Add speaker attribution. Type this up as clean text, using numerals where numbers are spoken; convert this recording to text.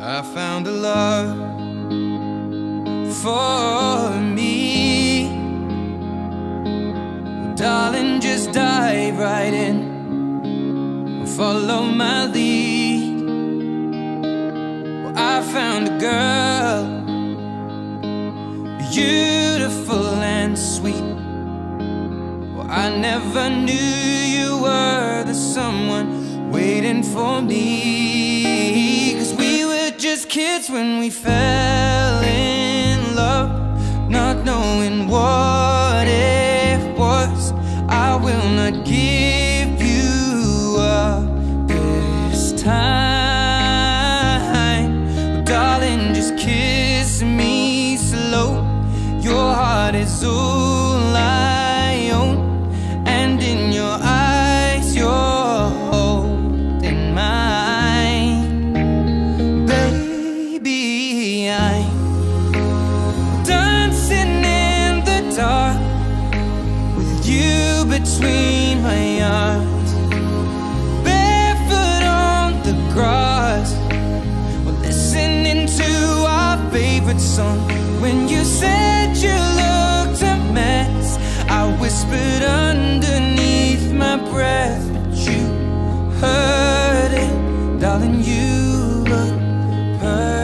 Speaker 1: I found a love for me. Well, darling, just dive right in, follow my lead. Well, I found a girl, beautiful and sweet. Well, I never knew you were the someone waiting for me. 'Cause we were just kids when we fell in love, not knowing what it was. I will not give you up this time. Well, darling, just kiss me slow. Your heart is all I own, and in your eyes you're holding mine. Baby, I'm dancing in the dark with you between my arms, barefoot on the grass. We're listening to our favorite song. When you said you looked a mess, I whispered underneath my breath, but you heard it. Darling, you look perfect.